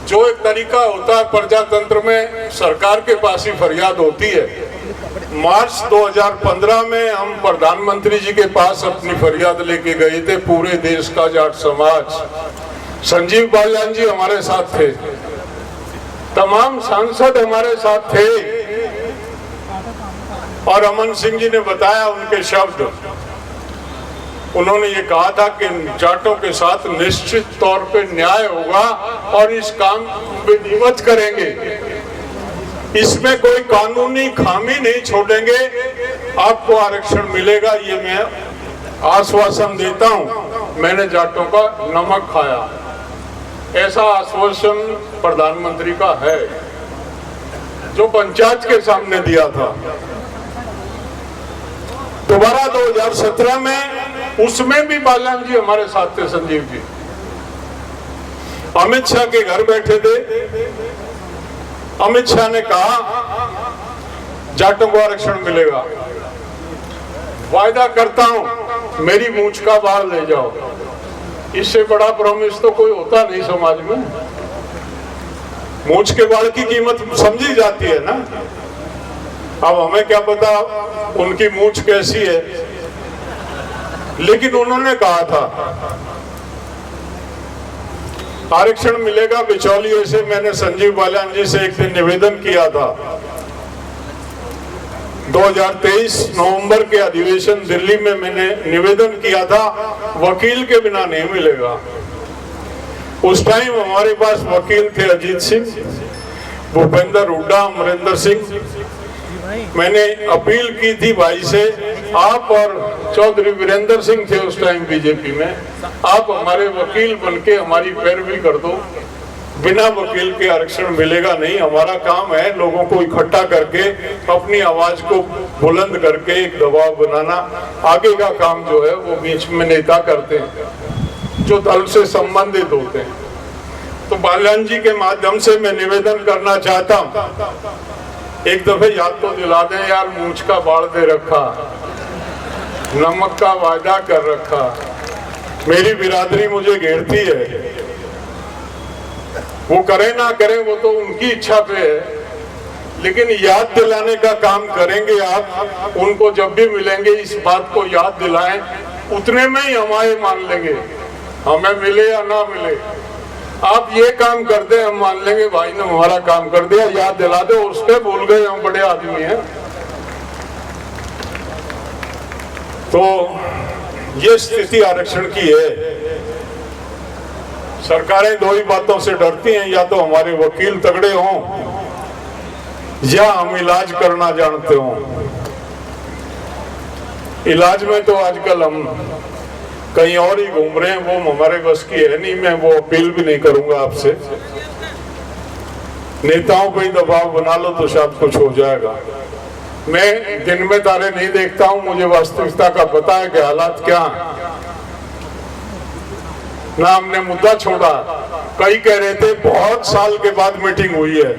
जो एक तरीका होता है प्रजातंत्र में, सरकार के पास ही फरियाद होती है। मार्च 2015 में हम प्रधानमंत्री जी के पास अपनी फरियाद लेके गए थे, पूरे देश का जाट समाज। संजीव बालियान जी हमारे साथ थे, तमाम सांसद हमारे साथ थे, और अमन सिंह जी ने बताया उनके शब्द। उन्होंने ये कहा था कि जाटों के साथ निश्चित तौर पे न्याय होगा और इस काम विधिवत करेंगे, इसमें कोई कानूनी खामी नहीं छोड़ेंगे, आपको आरक्षण मिलेगा, ये मैं आश्वासन देता हूं। मैंने जाटों का नमक खाया, ऐसा आश्वासन प्रधानमंत्री का है जो पंचायत के सामने दिया था। दोबारा 2017 में, उसमें भी बालियान जी हमारे साथ थे, संजीव जी अमित शाह के घर बैठे थे। अमित शाह ने कहा जाटों को आरक्षण मिलेगा, वायदा करता हूं मेरी मूंछ का बाल ले जाओ। इससे बड़ा प्रॉमिस तो कोई होता नहीं समाज में। मूंछ के बाल की कीमत समझी जाती है ना। अब हमें क्या पता उनकी मूंछ कैसी है, लेकिन उन्होंने कहा था आरक्षण मिलेगा बिचौलिए से। मैंने संजीव बालियान जी से एक दिन निवेदन किया था, 2023 नवंबर के अधिवेशन दिल्ली में मैंने निवेदन किया था, वकील के बिना नहीं मिलेगा। उस टाइम हमारे पास वकील थे अजीत सिंह, भूपेंद्र हुड्डा, अमरिंदर सिंह। मैंने अपील की थी भाई से, आप और चौधरी वीरेंद्र सिंह थे उस टाइम बीजेपी में, आप हमारे वकील बनके हमारी पैरवी कर दो, बिना वकील के आरक्षण मिलेगा नहीं। हमारा काम है लोगों को इकट्ठा करके अपनी आवाज को बुलंद करके एक दबाव बनाना। आगे का काम जो है वो बीच में नेता करते हैं जो दल से संबंधित होते हैं। तो बालियान जी के माध्यम से मैं निवेदन करना चाहता हूँ, एक दफे याद तो दिला दें यार, मूंछ का बाढ़ दे रखा, नमक का वायदा कर रखा, मेरी बिरादरी मुझे घेरती है। वो करें ना करें वो तो उनकी इच्छा पे है, लेकिन याद दिलाने का काम करेंगे आप। उनको जब भी मिलेंगे इस बात को याद दिलाएं, उतने में ही हमारे मान लेंगे, हमें मिले या ना मिले। आप ये काम कर दे, हम मान लेंगे भाई ने हमारा काम कर दिया, याद दिला दो, उसके भूल गए हम बड़े आदमी हैं। तो ये स्थिति आरक्षण की है। सरकारें दो ही बातों से डरती हैं, या तो हमारे वकील तगड़े हों या हम इलाज करना जानते हों। इलाज में तो आजकल हम कहीं और ही घूम रहे हैं, वो हमारे बस की है नहीं। मैं वो अपील भी नहीं करूंगा आपसे, नेताओं पे ही दबाव बना लो तो शायद कुछ हो जाएगा। मैं दिन में तारे नहीं देखता हूं, मुझे वास्तविकता का पता है कि हालात क्या है। ना हमने मुद्दा छोड़ा, कई कह रहे थे बहुत साल के बाद मीटिंग हुई है,